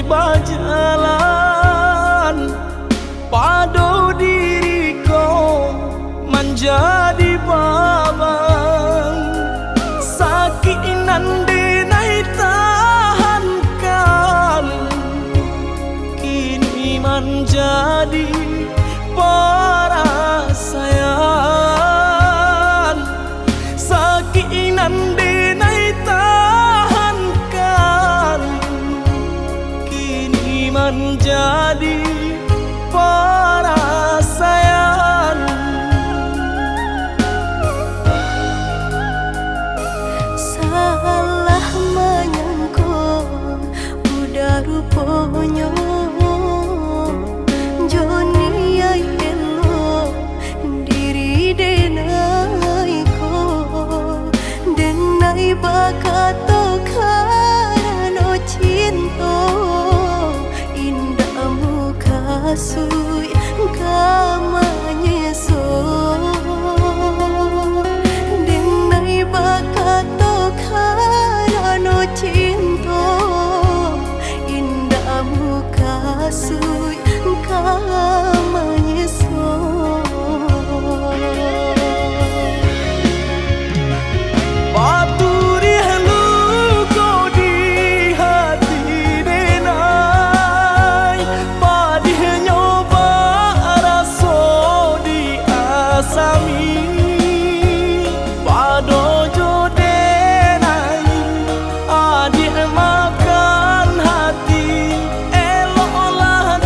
berjalan padu diriku menjadi babang sakit nande nai tahankan kini menjadi perasaan sakit nande nai tahankan kini menjadi perasaan. Salah menyangka udah rupanya Joni ay elo diri denai ko denai bakato karano cinta indah muka sui kamanya so denai bakato karano cinta indah muka sui kamanya so Paturi halu kau di hati denai padih nyoba raso di asami pado jo denai adik makan hati eloklah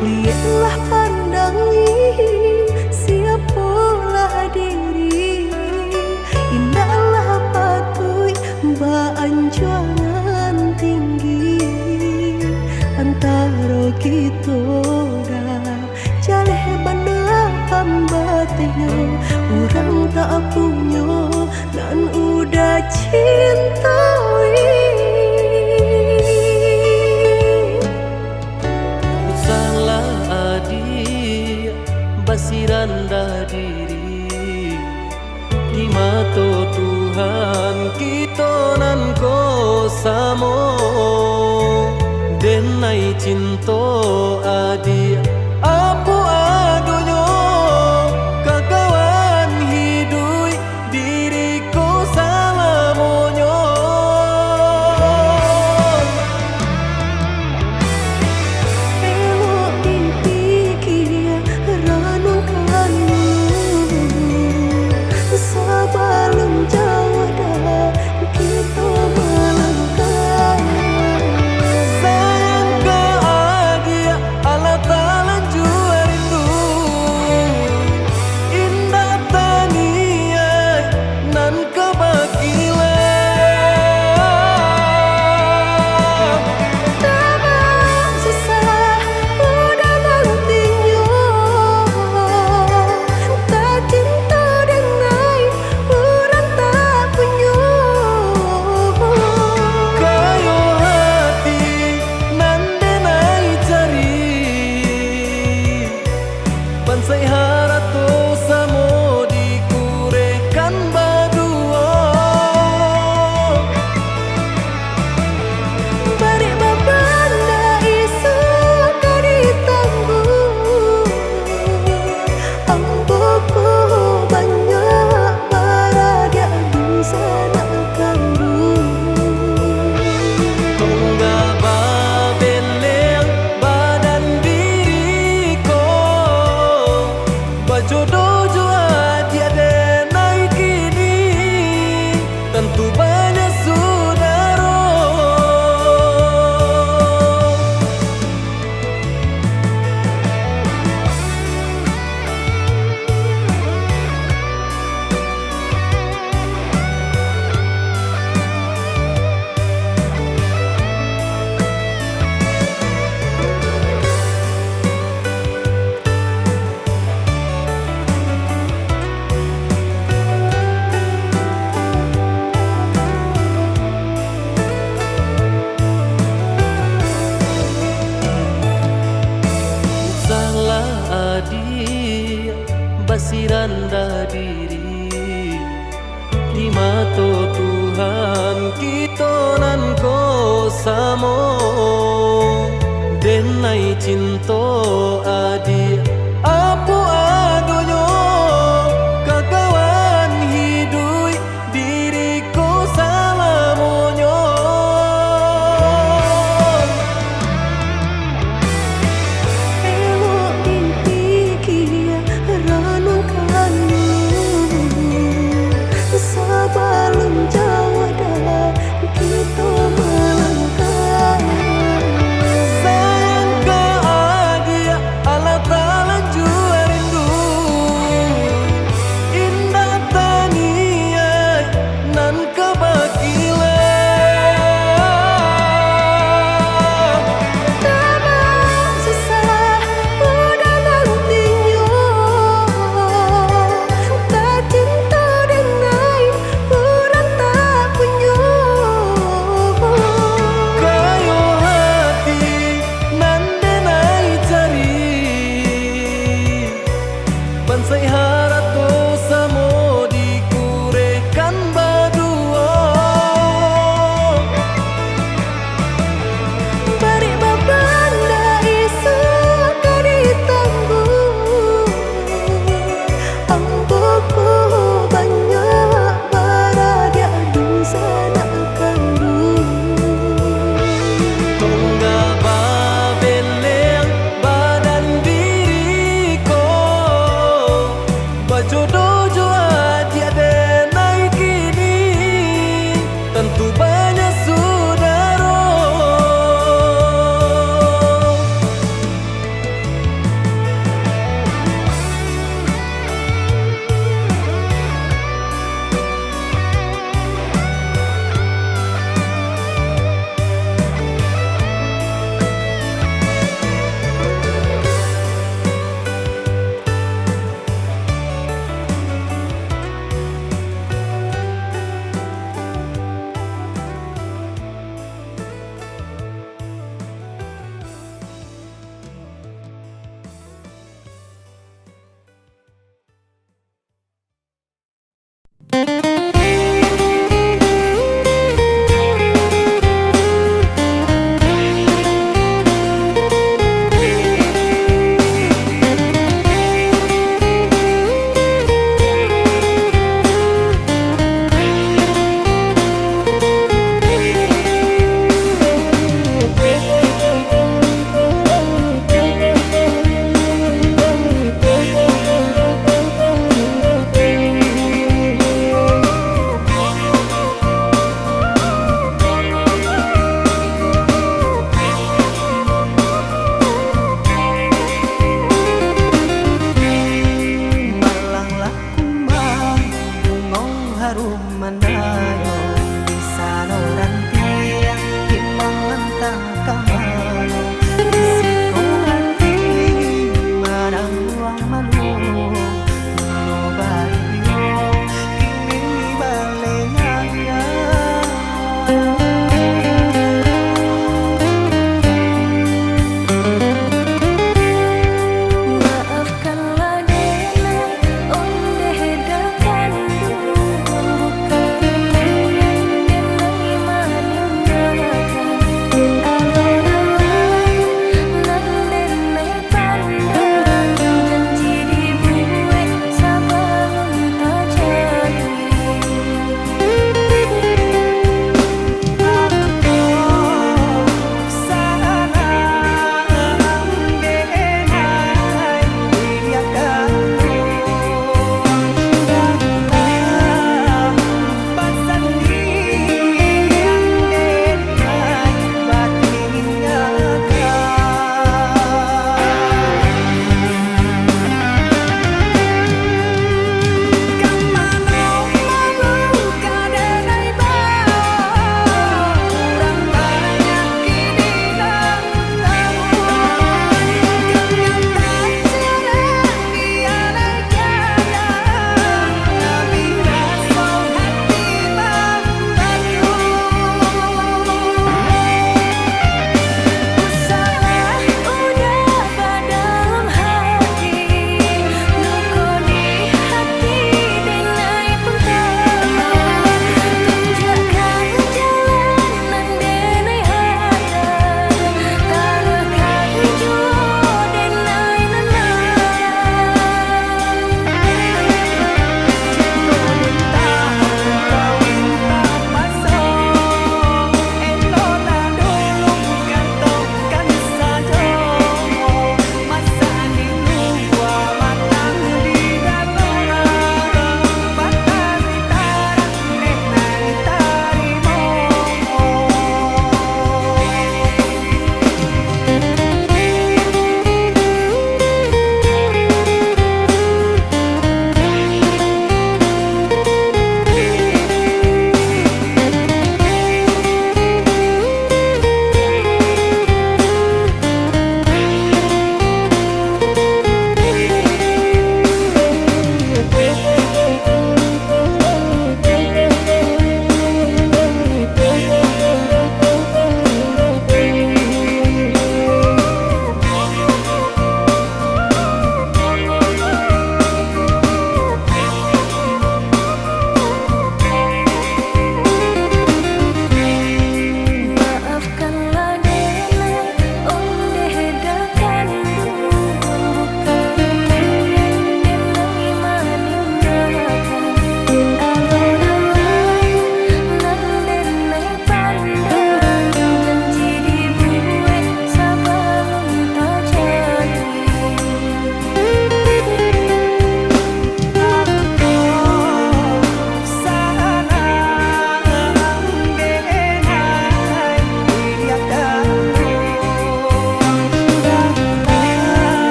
Lihatlah pandangi siapalah diri. Indahlah patui beanjuran tinggi. Antara kita dah jaleh banda hambatnya. Orang tak punya dan udah cintai. Basiran dah diri di mata Tuhan kita nan ko samo denai cinta adi apa adonyo kakawan hidui diriku salamonyo Elok dipikir ranu kayu sebelum jauh dah kita melangkah. sayang ke adia ala talan jua rindu indah tania nan kebakilan Tak susah udah nantinya. Tak cinta denai orang tak punya. kayo hati nan denai cari pansai harato samo dikurekan badua Balik babanda isu kadi tangguh. Amboku banyak paradia bisa nak kandung. Tungga babeleng badan diriku bajodoh jua dia denai kini tentu banyak saudara salah adi basiran dah diri di mata Tuhan kita nan ko samo denai cinta adi apa adonyo kakawan hidui diriku salamonyo Elok dipikir ranu kayu sebelum jauh dah kita melangkah. sayang ke adia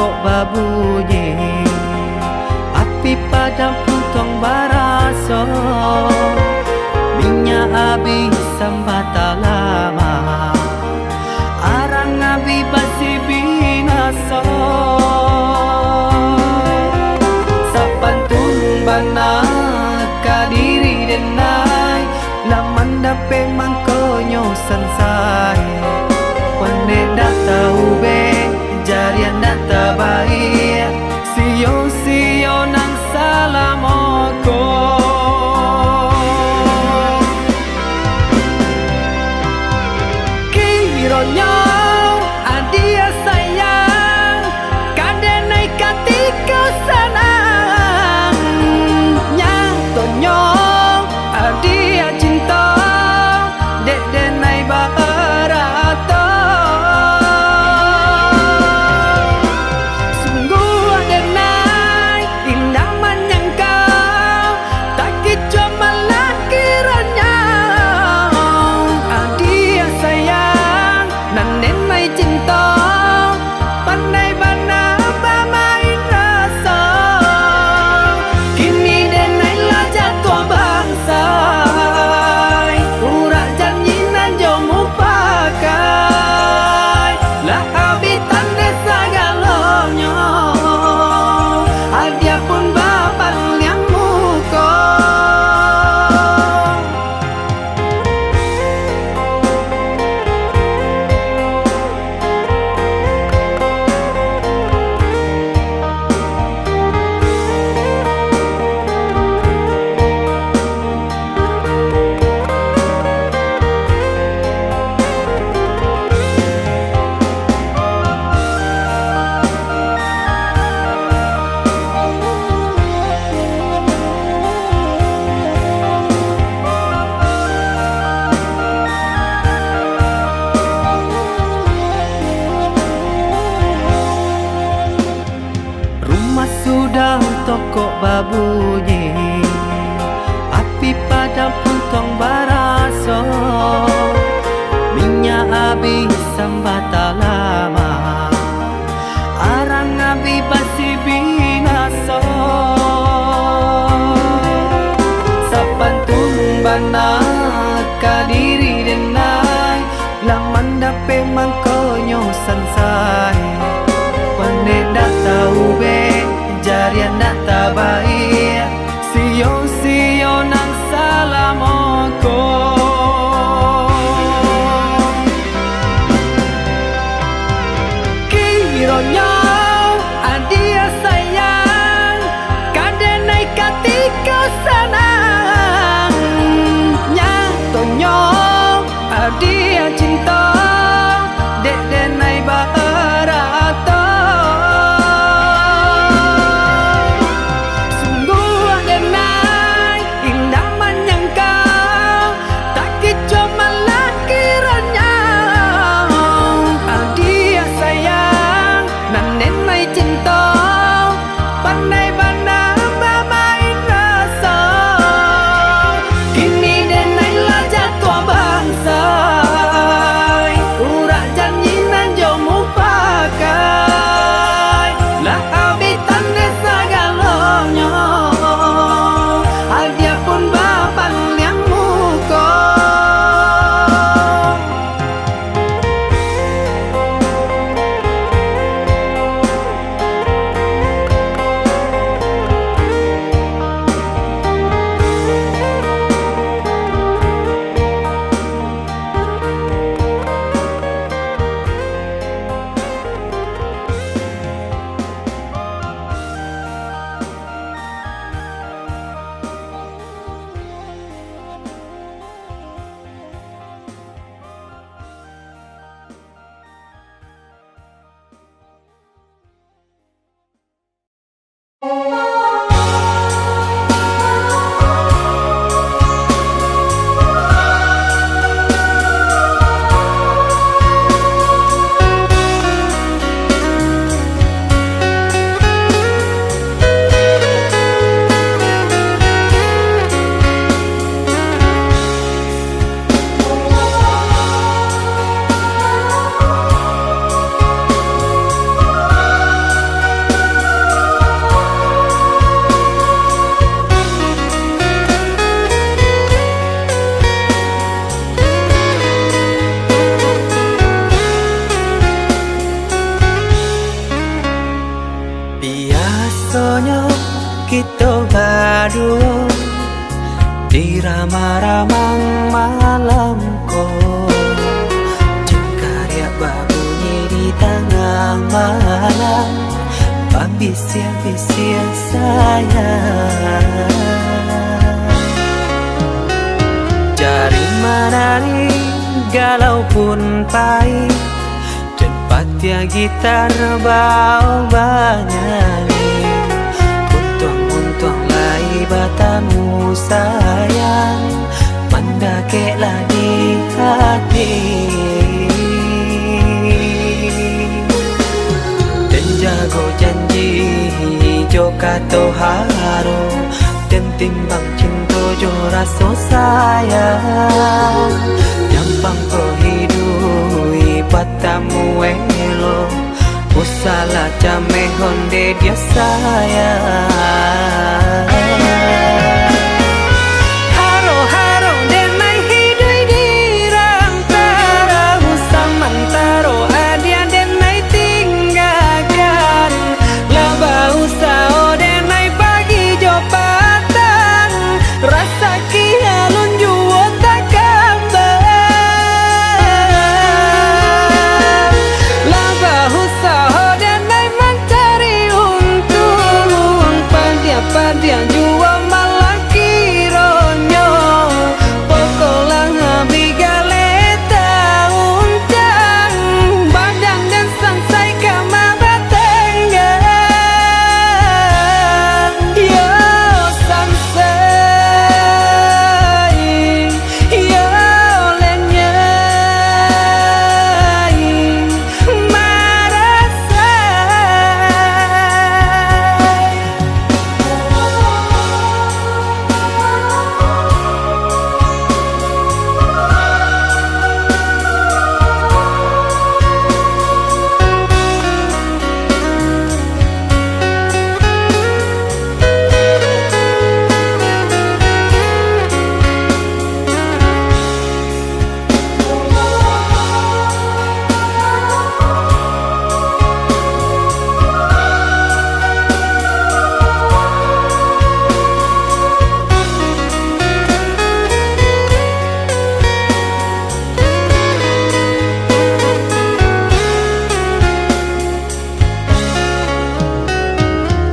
toko babunyi, api padam puntong baraso, minyak habis sambata lama, arang abi basi binaso. Sapantun bana kadiri denai, laman dape mangkonyo sansai, pande data ube jarian data baik, sio nang salamoko. Kironyo adia sayang, kadenai katiko sanang, nyatonyo adia cinta, dek denai barato. Sungguh adenai indah menyangkau, tak kicau malah kiranya. Adia sayang nan denai cinta, pandai bana bermain rasa. Kini denai lah jatuh bangsa, urak janji nan jomu pakai, lah habitan desa galonyo, adia pun bapak yang muko. Rumah sudah toko babunyi, api padam puntong baraso, minyak habis sambata lama, arang abi basi binaso. Sapantun bana kadiri denai, laman dape mangkonyo sansai, pande data ube jarian data baik, sio nang salamoko. Kironyo adia sayang, kadenai katiko sanang, nyatonyo adia cinta, dek denai barat. kita berdua di ramah-ramang malam ko, cengkarya berbunyi di tengah malam, pembisian-bisian sayang. Jari menari galau pun pahit, tempat yang gitar bau banyak. Untung lai batamu sayang, mendakeklah di hati. Dan jago janji joka to haro, dan timbang cinta jo rasa sayang. Nyampang perhidui batamu elo, usala jame honde dia sayang. Haro-haro denai hidui di rantara, usamantaro adia denai tinggalkan. Laba usao denai pagi jo patang, rasa kialun juo tak gambar. Laba usao dia jua malah kironyo, pokolah bigaleta uncang, badan dan sansai kamar batenggang. Yo sansai, yo lenyai, marasai.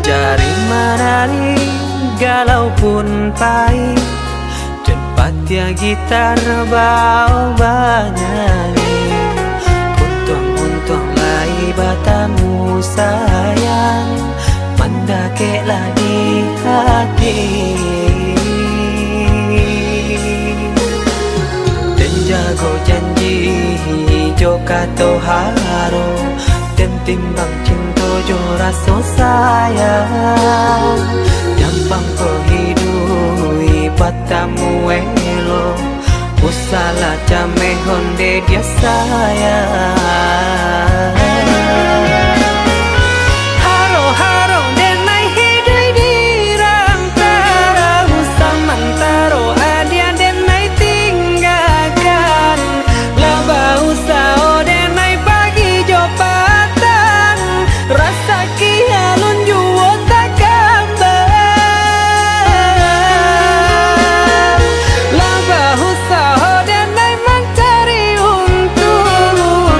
Jari menari galau pun pahit, tempat yang gitar bau banyak. Untung lai batamu sayang, mendakeklah di hati. Dan jago janji joka to haro, dan timbang cinta jo rasa sayang. Nyampang perhidui batamu elo, usala jame honde dia sayang. Haro-haro denai hidui di rantara, usamantaro adia denai tinggalkan. Laba usao denai pagi jo patang, rasa kialun juo tak gambar. Laba usao denai mencari untung,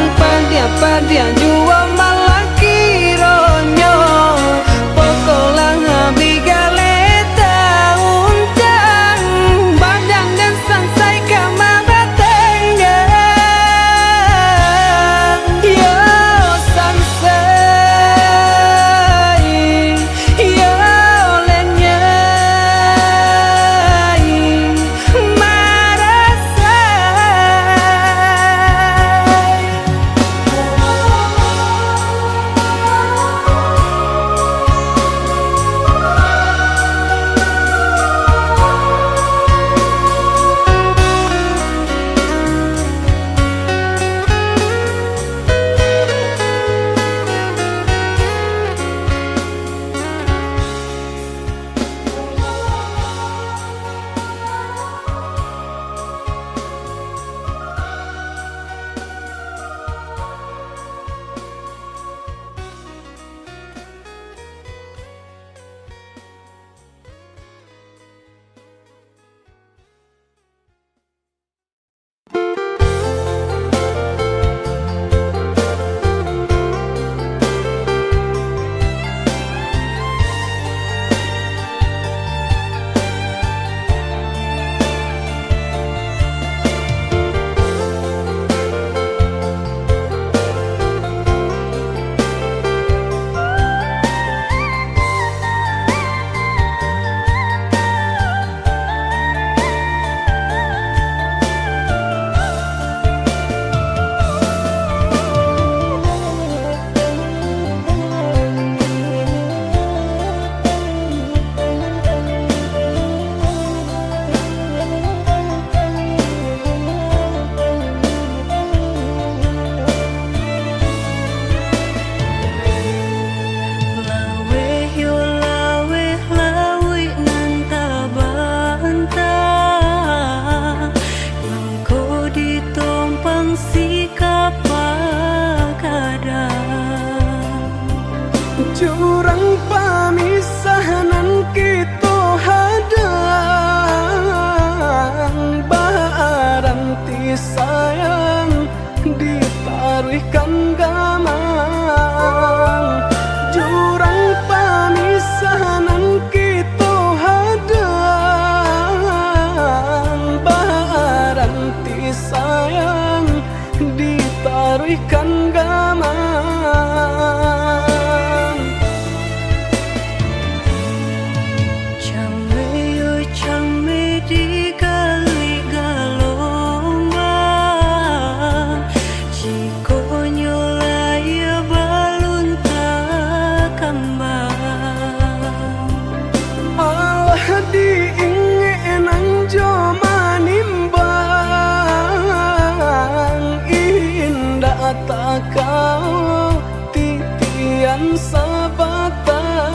kau titian sabatang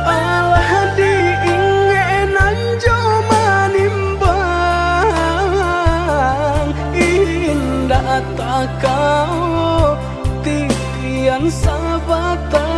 alah diingenan jo manimbang indah tak kau titian sabatang.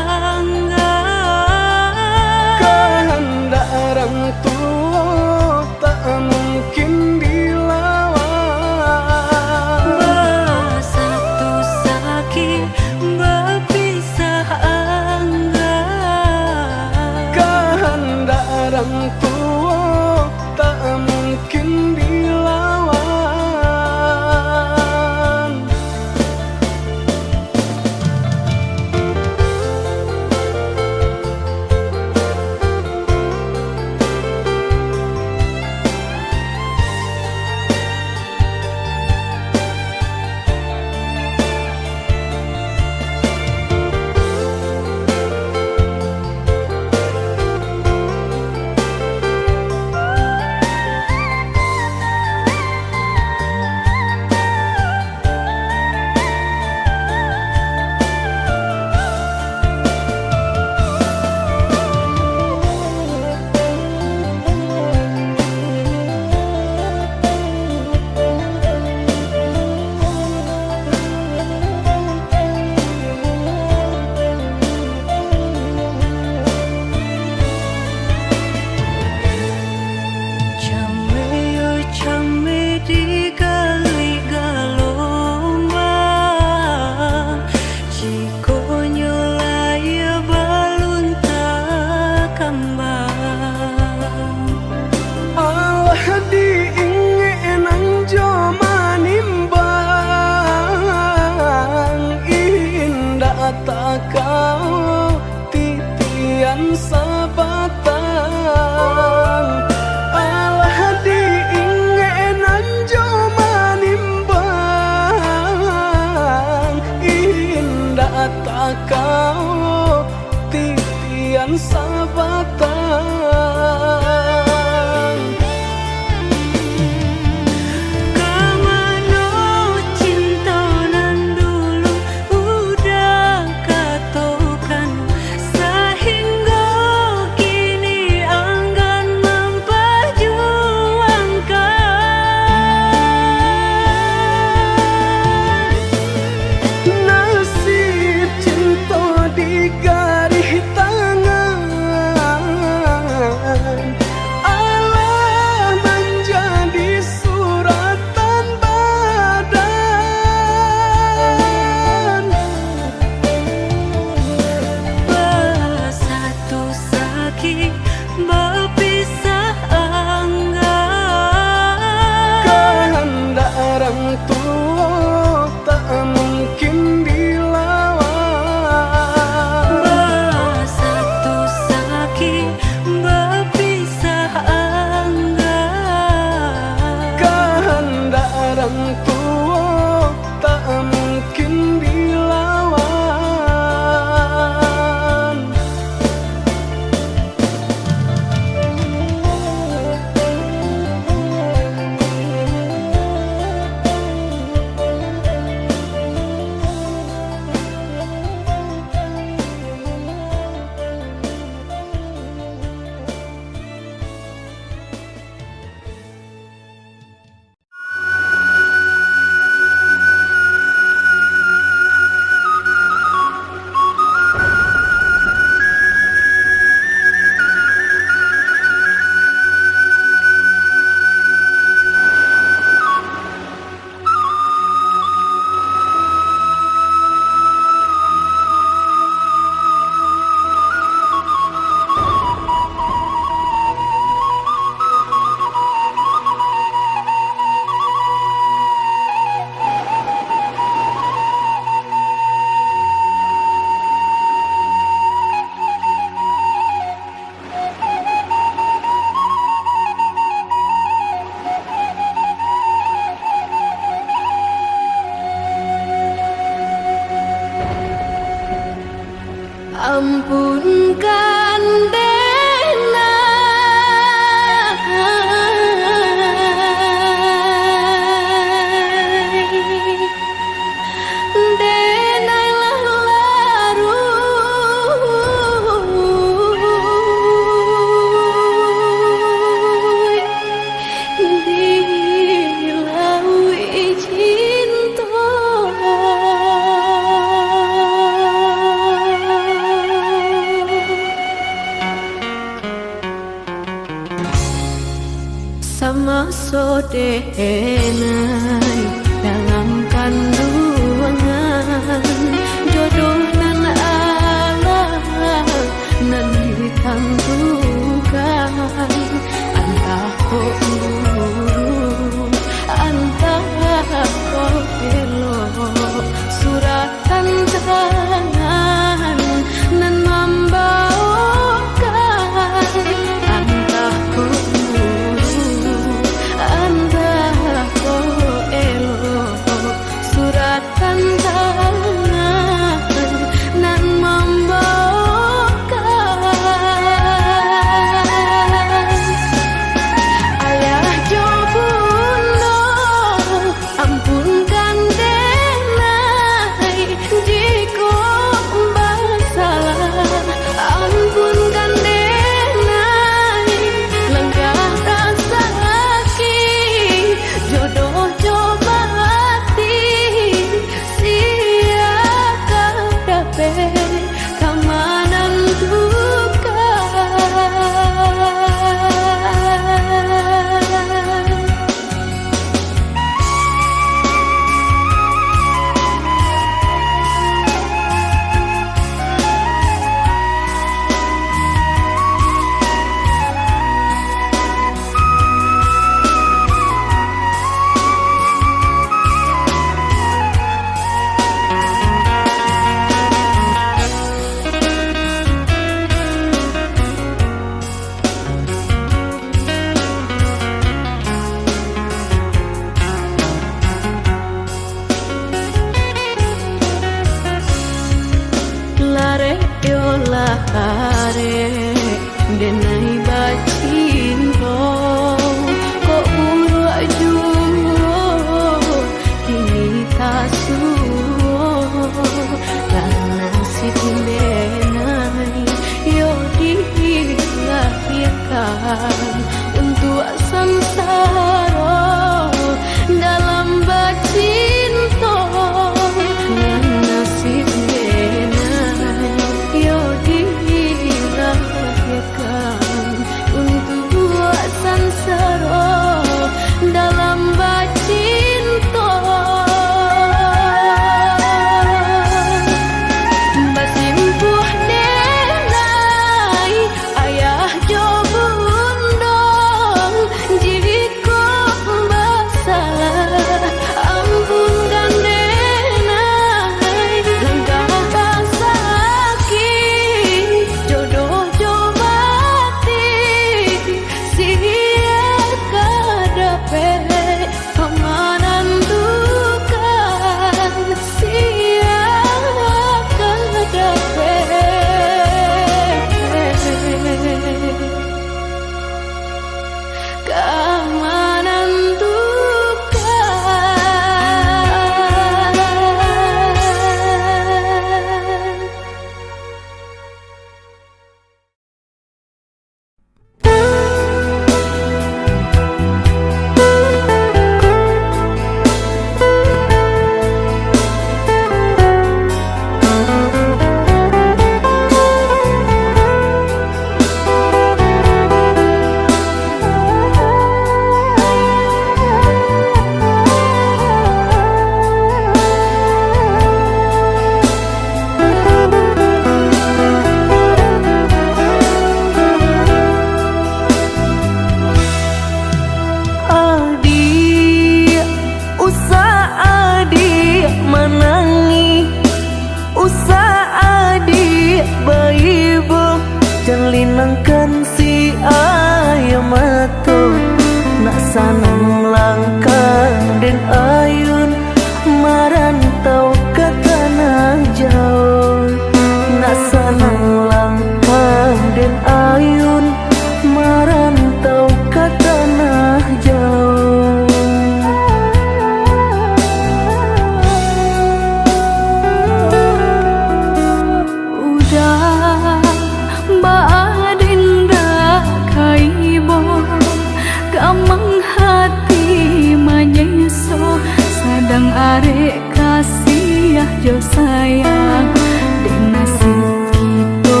arek kasih jo sayang dek nasib kita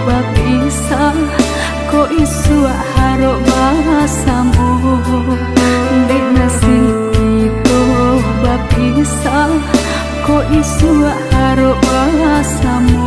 bapisah kok isu harok basamu dek nasib kita bapisah kok isu harok basamu.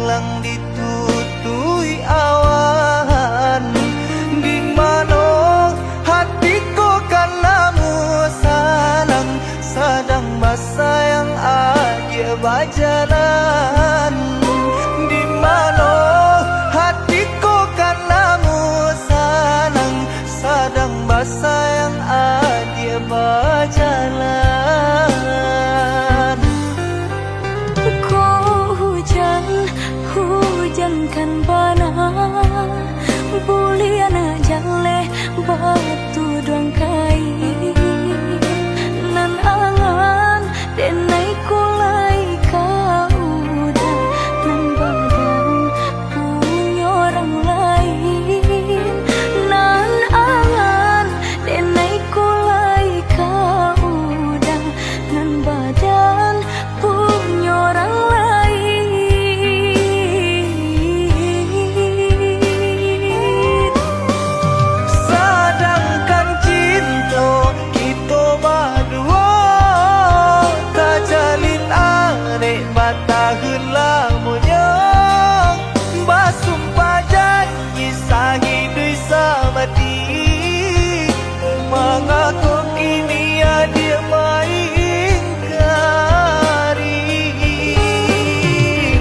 hilang ditutui awan. Di mana hatiku karenamu sayang, sedang bersayang aja berjalan. Di mana hatiku karenamu sayang, sedang bersayang aja berjalan. Hujankan bana buliana jale batu doang kai nan angan denai kulai kauda nan badan punya orang lain nan angan denai kulai kauda nan badan punya orang lain. Tahun lamanya basumpah janji sahidui samati, mengaku kini dia mengingkari.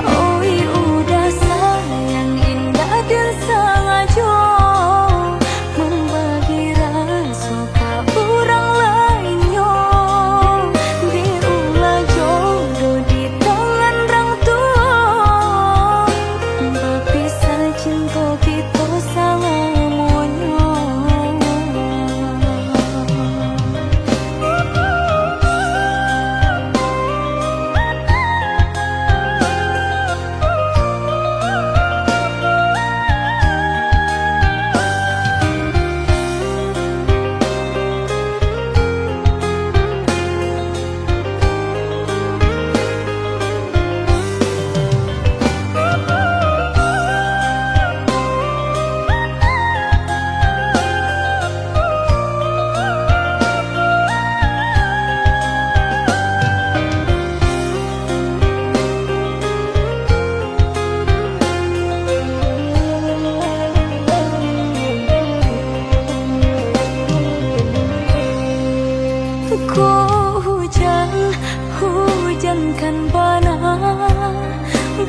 Oi udah sayang indah dan sengaja membagi rasa ke orang lainnya. Diulah jodoh di cinta kita selamanya. Hujankan bana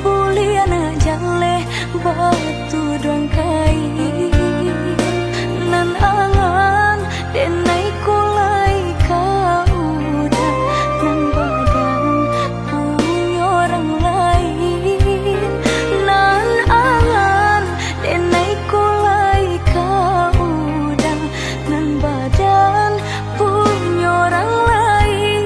buliana jale batu doang kai nan angan denai kulai kauda nan badan punya orang lain nan angan denai kulai kauda nan badan punya orang lain.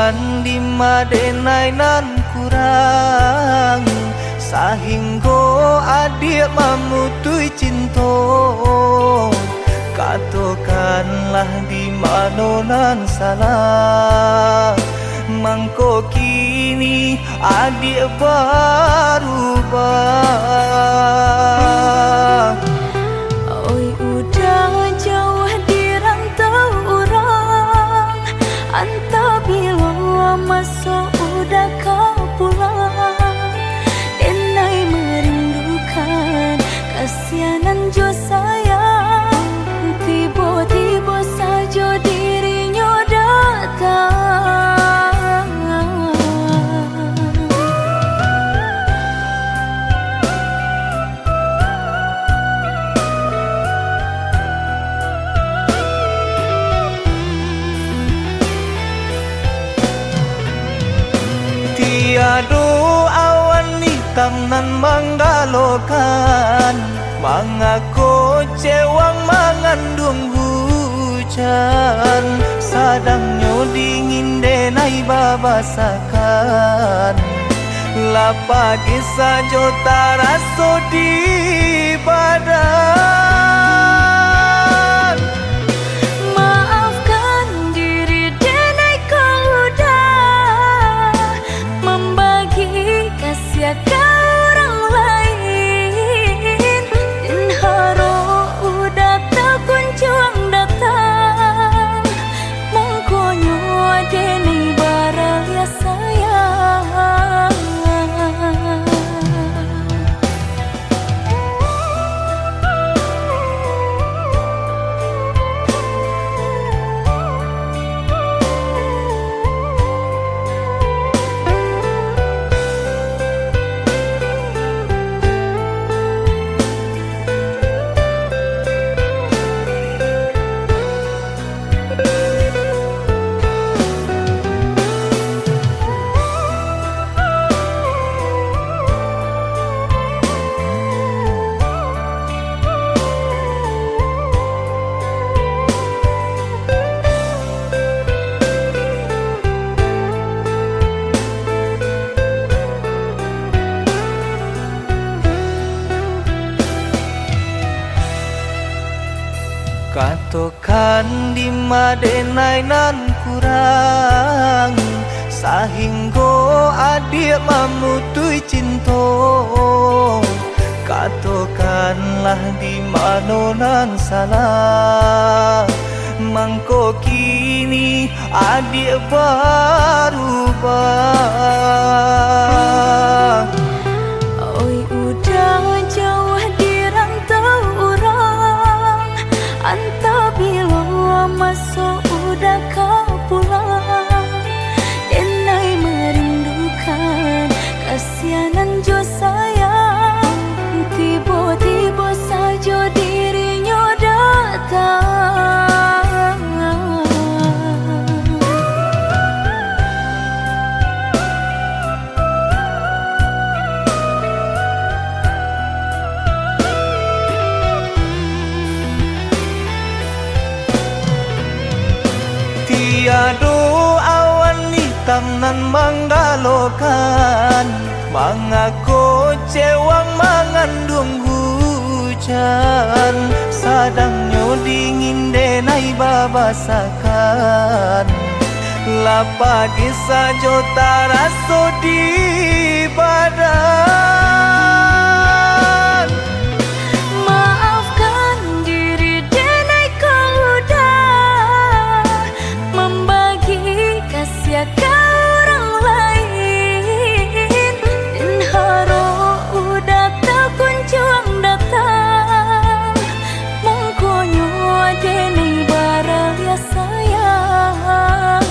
kan di madenai nan kurang sahingga adik memutui cinta. Katakanlah di mana nan salah, mangko kini adik berubah. Oi udah jauh di rantau orang, antah bila masuk udah kau pulang. Denai merindukan kasihanan jo sayang, tiba-tiba saja dirinya datang. Tiada awan hitam nan menggalokan, mengaku cewang mengandung hujan. Sadangnya dingin denai babasakan, lapagi saja taraso di badan. Maafkan diri denai kau udah membagi kasih ke orang lain, dan haro udah tak kunjung datang. Mongkonyo denai baralya sayang. Katakan di madenai nan kurang sahingga adik memutui cinta. Katakanlah di mana nan salah, mangko kini adik berubah. Oi udah jauh di rantau orang, antah bila masuk udah kau pulang. Denai merindukan kasihanan jo sayang, tiba-tiba saja dirinya datang. Tiada awan hitam nan menggalokan, mengaku cewang mengandung hujan. Sadangnya dingin denai babasakan, lapagi saja taraso di badan. Maafkan diri denai kau udah membagi kasih ke orang lain, dan haro udah tak kunjung datang. Mongkonyo denai baralya sayang.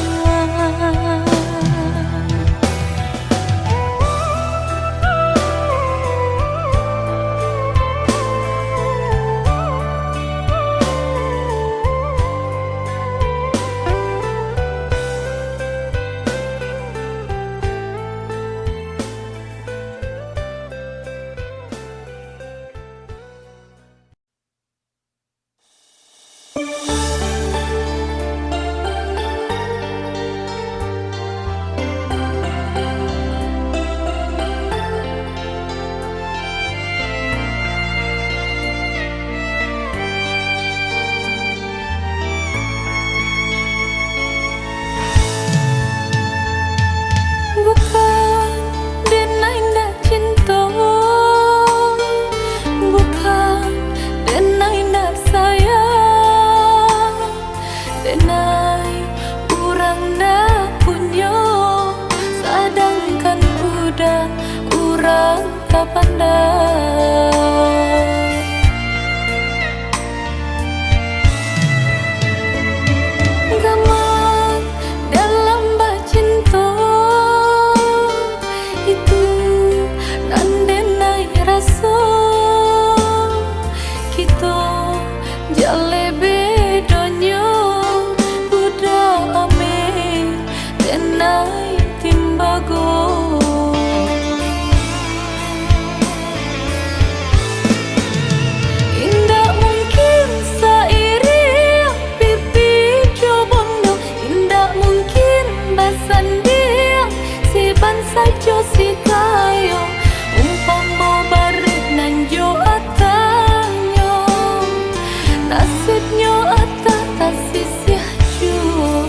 tak pandai. Gaman dalam bacinta itu nandenai rasa kita jale bedanya budak ame tenai timbago. Indah mungkin sairi pipi cobondo, indah mungkin basan dia si ban sajo si kayo umpama barit nan jo atanyo nasibnya ata tasisih jua.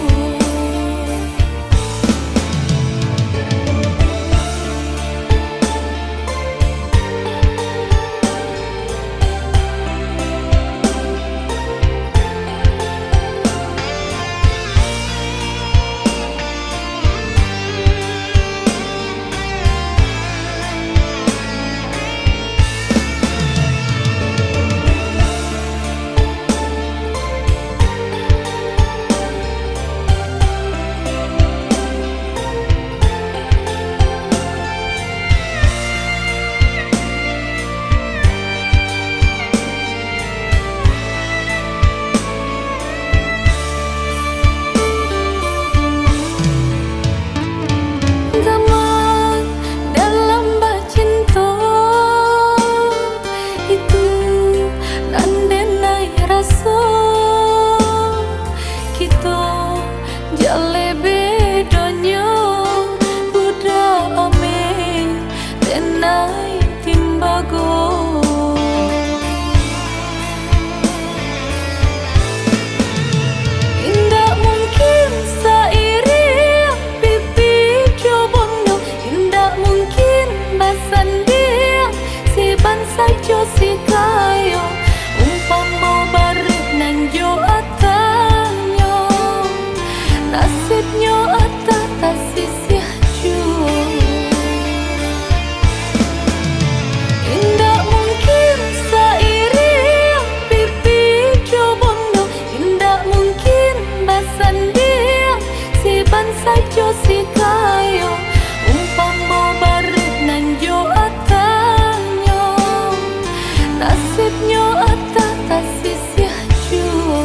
Gaman dalam bacinta itu nandenai rasa kita jale bedanya budak ame tenai timbago. Indah mungkin sairi pipi cobondo, indah mungkin basan dia si ban sajo si kayo umpama barit nan jo atanyo nasibnya ata tasisih jua. Indah mungkin sairi pipi cobondo, indah mungkin basan dia si ban sajo si kayo umpama barit nan jo atanyo nasibnya ata tasisih jua.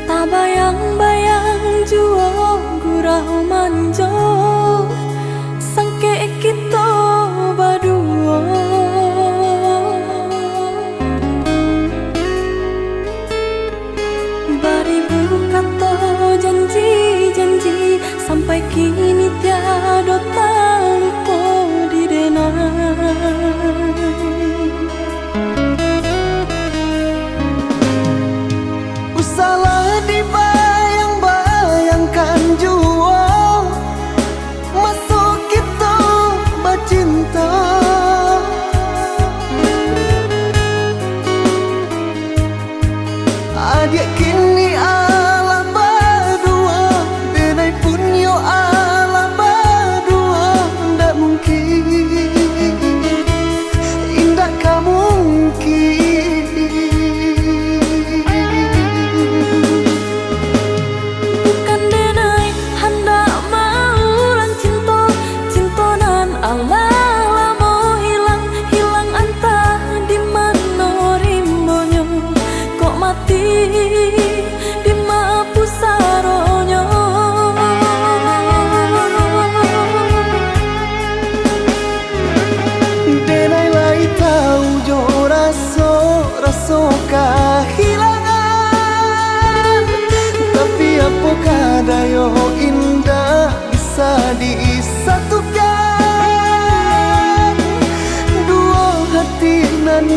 Tak bayang-bayang jua gurau manjo sangke kita berdua. Baribu kata janji-janji sampai kini tiada tak lupa di denai. Salah dibayang-bayangkan jua masuk kita bercinta. Adik kini ala berdua, denai punyo ala berdua. Ndak mungkin, indah kamu mungkin.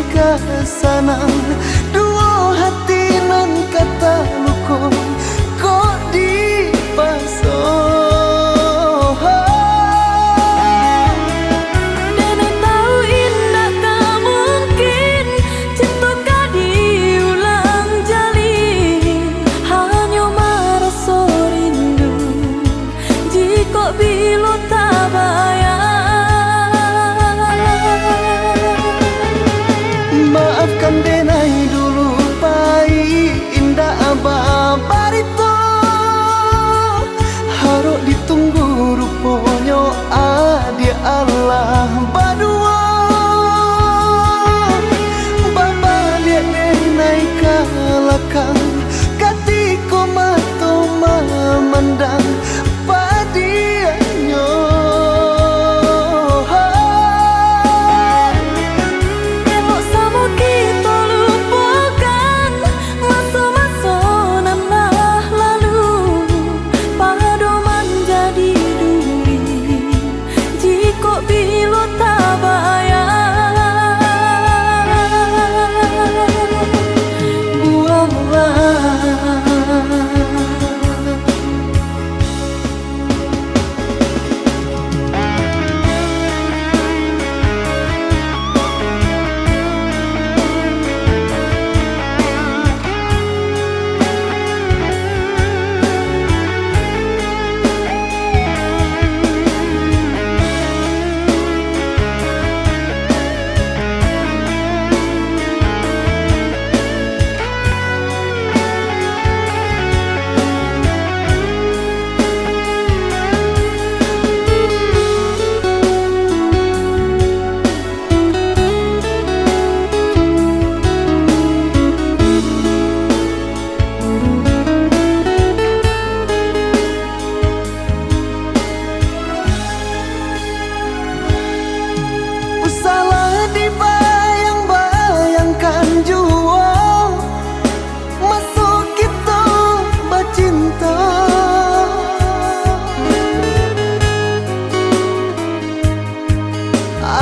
ke sana, dua hati nan kata luko kok dipasang. Maafkan denai dulu pai indah abah barito, harok ditunggu ruponyo adia Allah badua. Baba liat denai kalakang katiko mato memandang padianyo.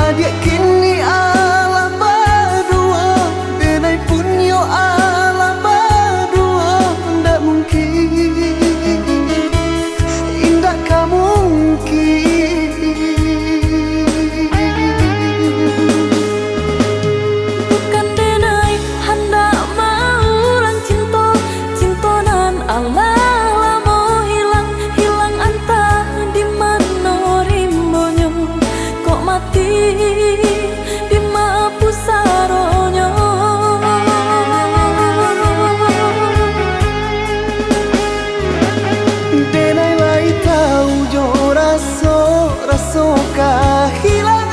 Adik kini ala berdua, denai punyo ala berdua. Ndak mungkin, indah kamu mungkin. Bukan denai hendak mau lang cinta, cinta nan Allah lamo hilang, hilang antah di mana rimbonyo kok mati. Kehilangan,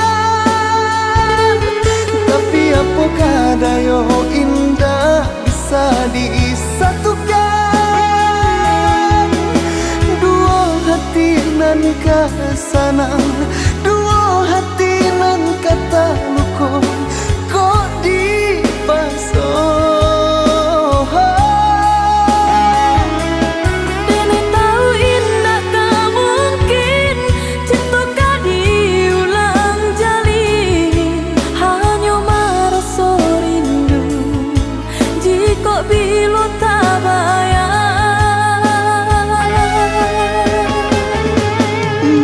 tapi apakah dayo indah bisa disatukan? Dua hati nan ke sana, dua hati nan kata luko kok dipasang.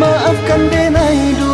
Maafkan denai dulu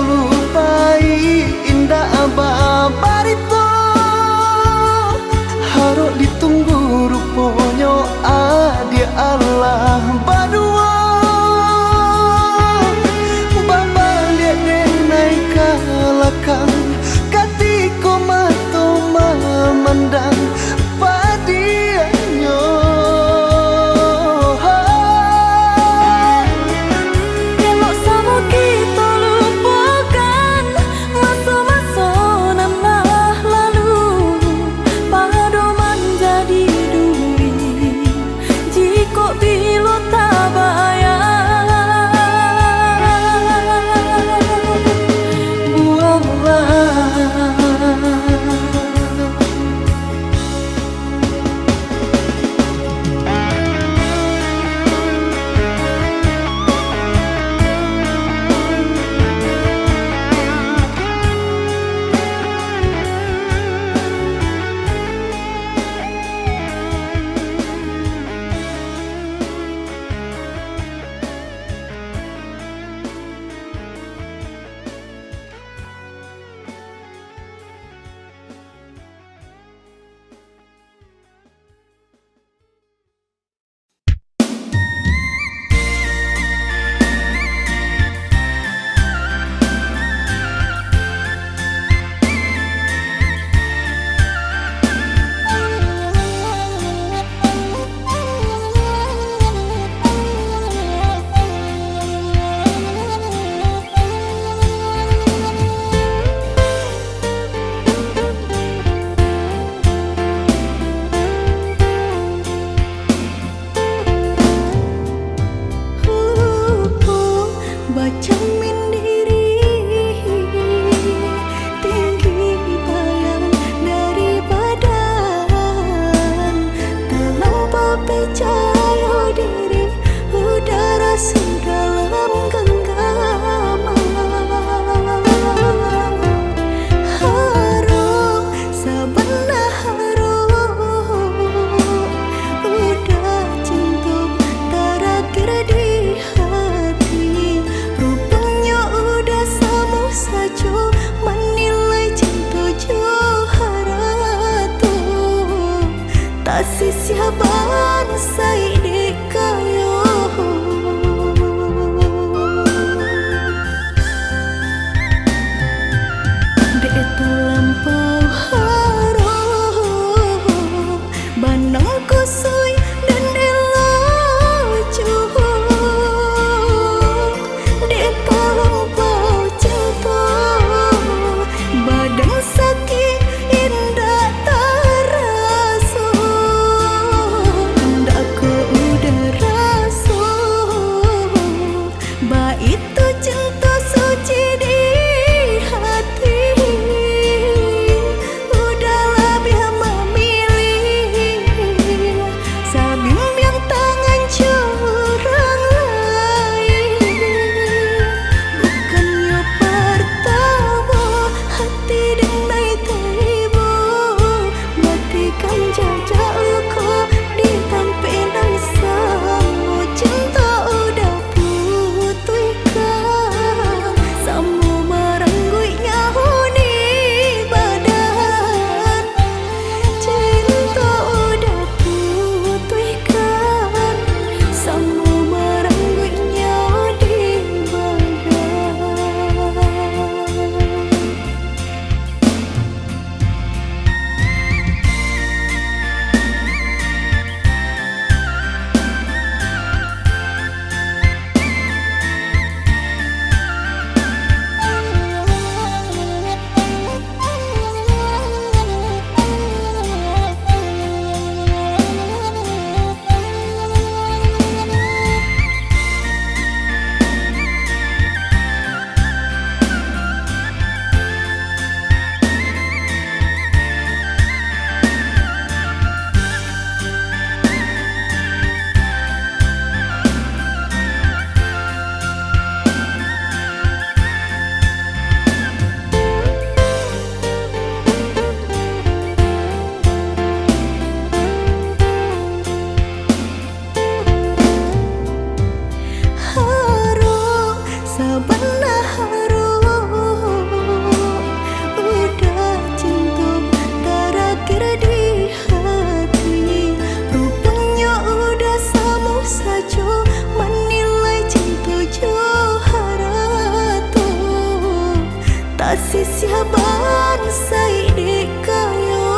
sisiaban sai dikayo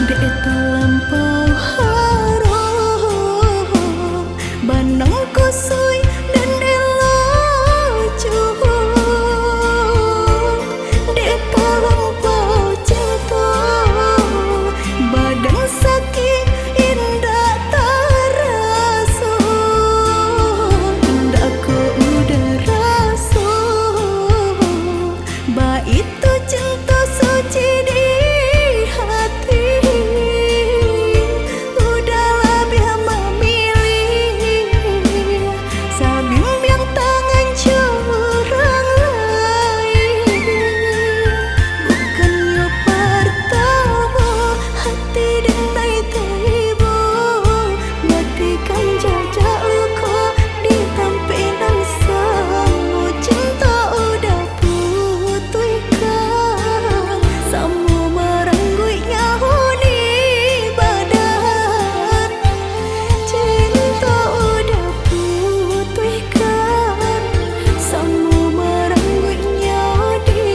dek terlampau harum banang kusui dan elo cuhur dek terlampau cinta badan sakit indah terasa indah ku udah rasa ba itu cinta suci di hati udahlah biar memilih sabimbing tangan curang lain bukannya pertama hati denai tiba matikan jajak luka di tampilan samu cinta udah putihkan samu merenggui nyahuni badan cinta udah putihkan samu merenggui nyah di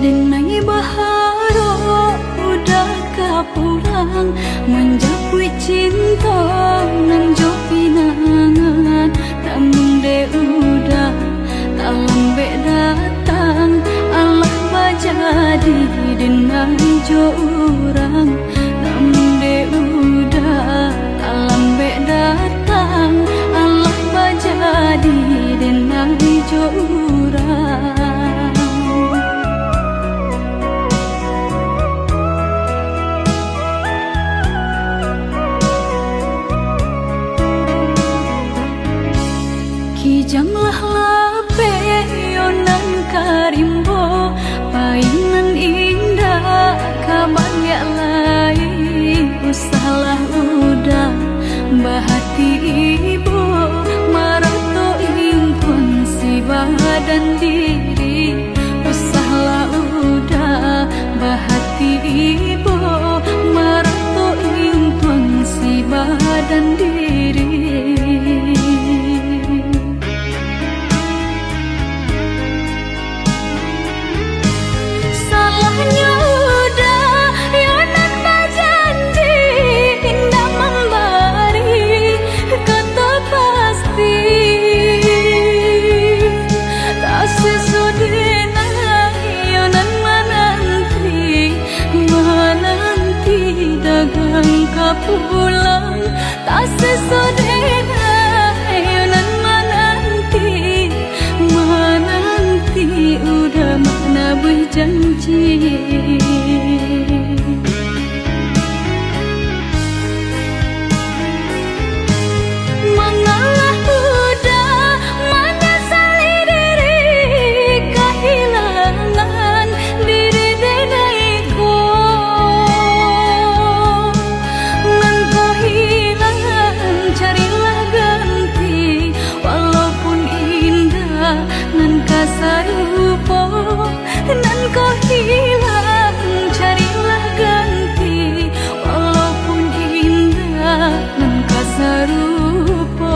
denai baharo udah kapulang menjapui cinta nan jo pinangan namun de udah tak lambe datang Allah bajadi denai jo urang namun de udah tak lambe datang Allah bajadi denai jo urang kijanglah lape yonan karimbo painan indah kabanya lain usahlah udah bahati ibu marato impun si badan diri usahlah udah bahati ibu marato impun si badan diri salahnya udah yonan berjanji indah memberi kata pasti tak sesudahnya yonan menanti dagang kapulang tak sesudahnya yonan menanti udah mana berjanji mengalah udah menyesali diri kehilangan diri denaiku ngan kehilangan carilah ganti walaupun indah nan kasarupo nan kau hilang carilah ganti walaupun indah nan kasarupo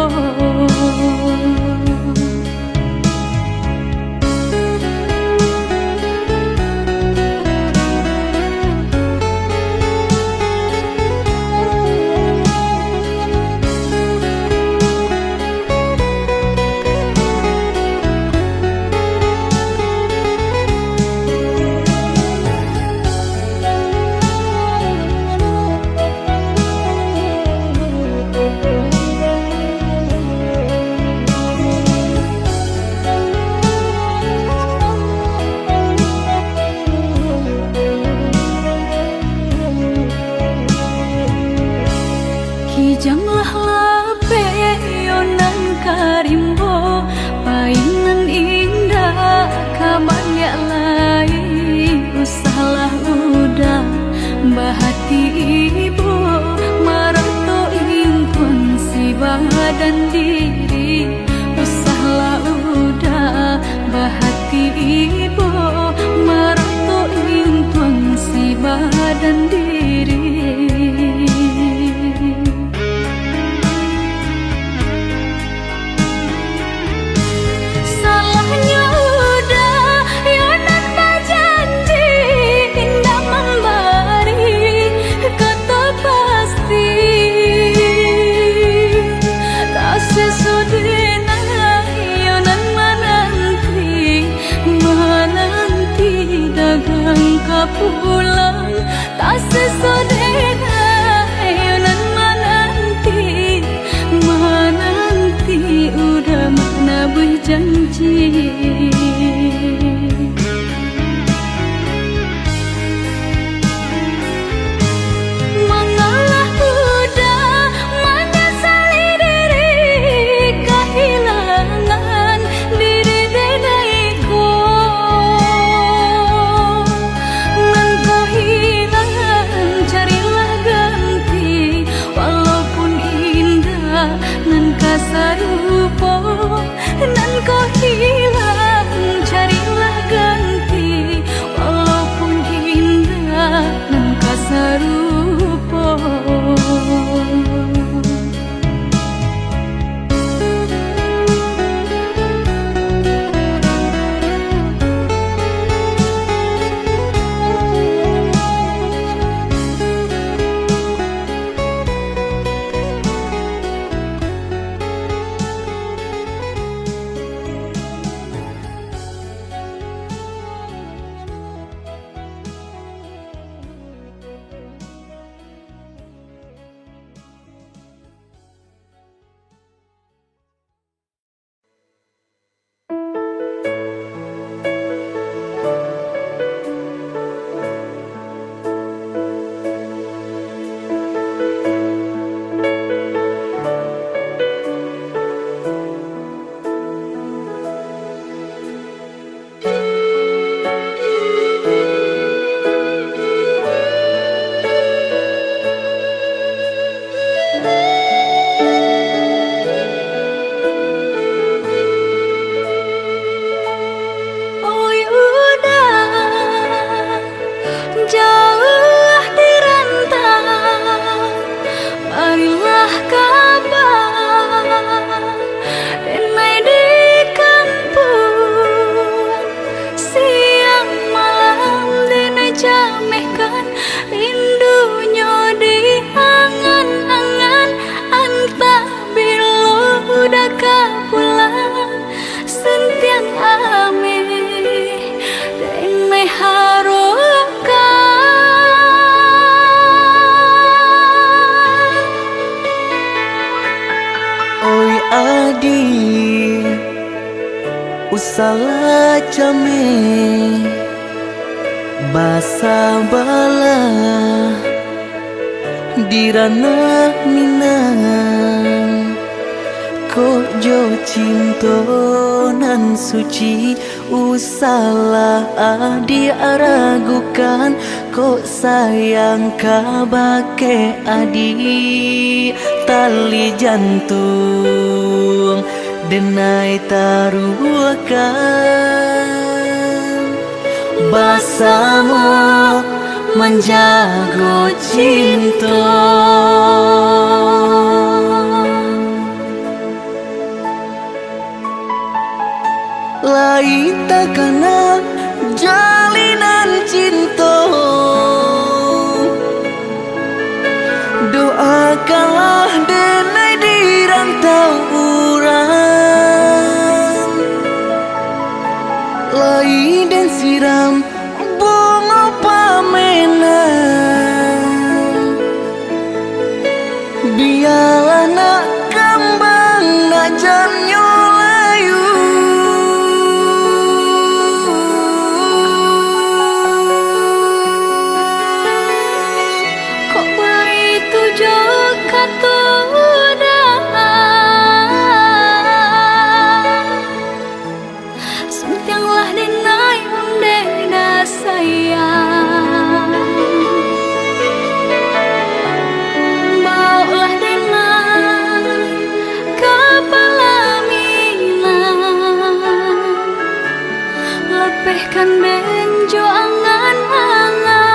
bahati ibu meratu intuang si badan diri. Salahnya udah yonan berjanji indah memberi kata pasti tak sesudahnya yonan menanti dagang kapulang tak sesudahnya yonan menanti udah mana berjanji. Mengalah udah menyesali diri kehilangan diri denaiku. Nan kau hilang carilah ganti walaupun indah nan kasar rupa. Nan kau hilang carilah ganti walaupun indah nan kasar rupa. Usala came basa bala dirana minang ko jo cinto nan suci usala adi aragukan ko sayang kabake adi tali jantung denai taruhkan basamu menjago cinta lain tak kena jalinan cinta doakanlah denai dirantau urang lai dan siram bunga pamenang biarlah nak kembang nak jamnya layu Kok begitu juga tuh sentianglah denai undena sayang baulah denai kepala milang pehkan benjo angan-angan.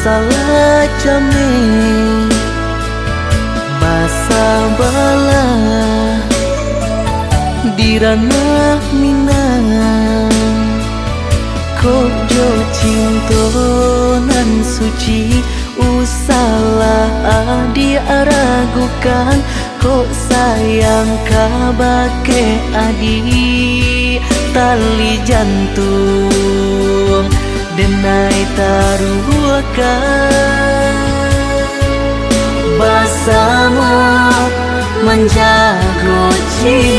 Salah jame masa bala di ranah minang kok jo cinta nan suci usalah adi aragukan kok sayang kabake adi tali jantung denai taruhkan bersama menjaga cinta.